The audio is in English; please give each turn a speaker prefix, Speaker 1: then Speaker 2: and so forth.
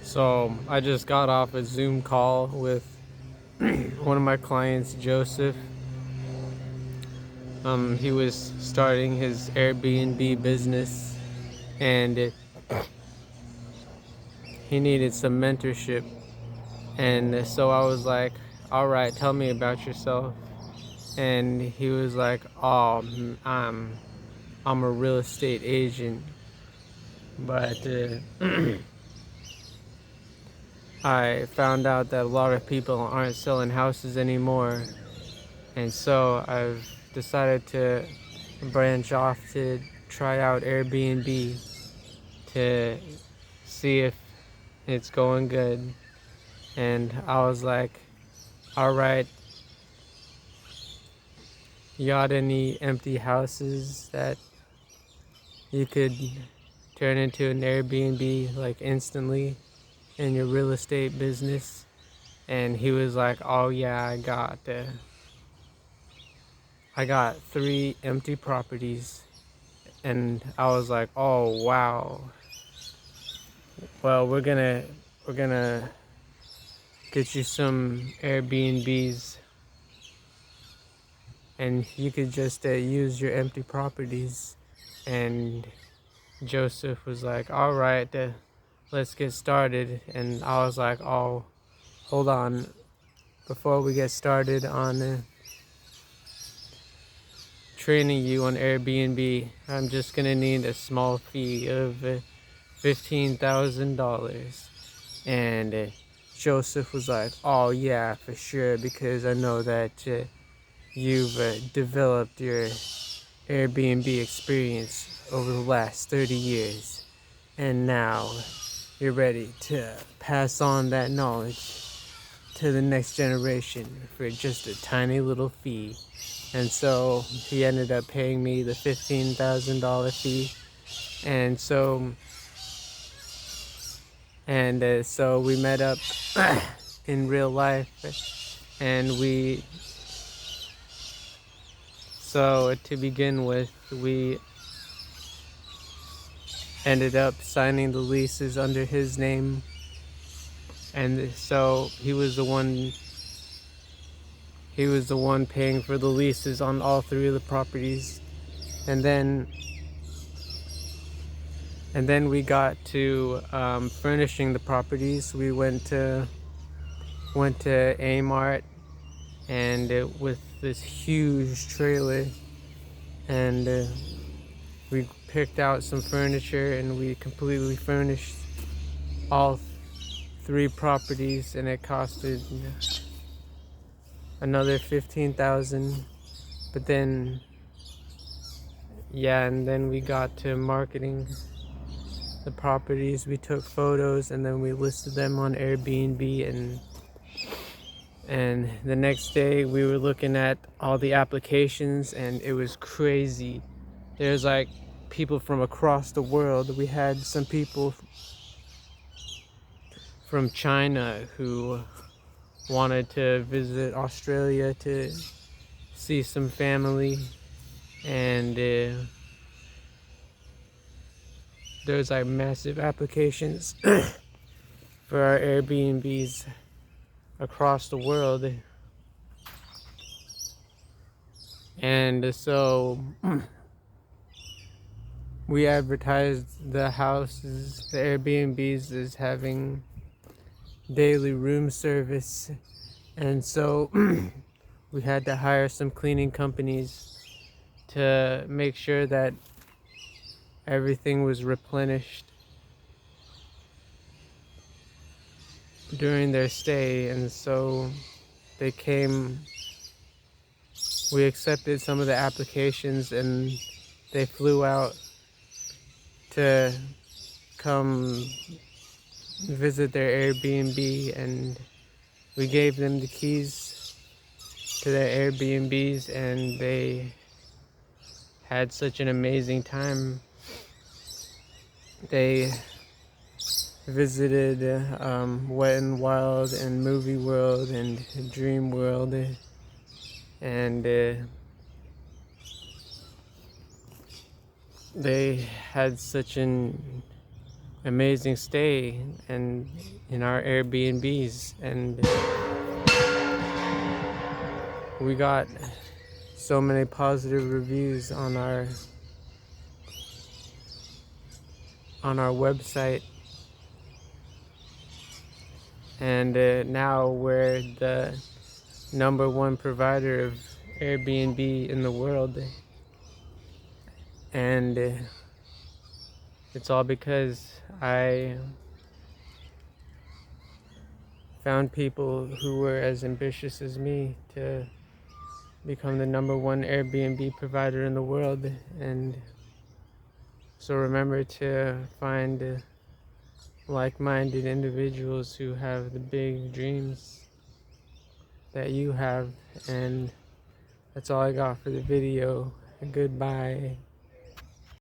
Speaker 1: So I just got off a Zoom call with one of my clients, Joseph. He was starting his Airbnb business, and he needed some mentorship. And so I was like, "All right, tell me about yourself." And he was like, "Oh, I'm a real estate agent, but I found out that a lot of people aren't selling houses anymore." And so I've decided to branch off to try out Airbnb to see if it's going good. And I was like, all right, you got any empty houses that you could turn into an Airbnb like instantly in your real estate business? And he was like, oh yeah, I got 3 empty properties. And I was like, oh wow. Well, we're gonna get you some Airbnbs, and you could just use your empty properties. And Joseph was like, all right, let's get started. And I was like, oh, hold on, before we get started on training you on Airbnb, I'm just gonna need a small fee of $15,000. And Joseph was like, oh yeah, for sure, because I know that you've developed your Airbnb experience over the last 30 years, and now you're ready to pass on that knowledge to the next generation for just a tiny little fee. And so he ended up paying me the $15,000 fee. And so we met up in real life, and so to begin with, we ended up signing the leases under his name. And so he was the one paying for the leases on all 3 of the properties. And then we got to furnishing the properties. We went to Amart, and with this huge trailer, and we picked out some furniture, and we completely furnished all 3 properties, and it costed another $15,000. But then and then we got to marketing the properties. We took photos, and then we listed them on Airbnb, and the next day we were looking at all the applications, and it was crazy. There's like people from across the world. We had some people from China who wanted to visit Australia to see some family, and there's like massive applications for our Airbnbs across the world. And so we advertised the houses, the Airbnbs, as having daily room service. And so we had to hire some cleaning companies to make sure that everything was replenished during their stay. And so they came, we accepted some of the applications, and they flew out to come visit their Airbnb, and we gave them the keys to their Airbnbs, and they had such an amazing time. They visited Wet n Wild and Movie World and Dream World, and they had such an amazing stay and in our Airbnbs, and we got so many positive reviews on our website, and now we're the #1 provider of Airbnb in the world, and it's all because I found people who were as ambitious as me to become the #1 Airbnb provider in the world. And so remember to find like-minded individuals who have the big dreams that you have. And that's all I got for the video. Goodbye.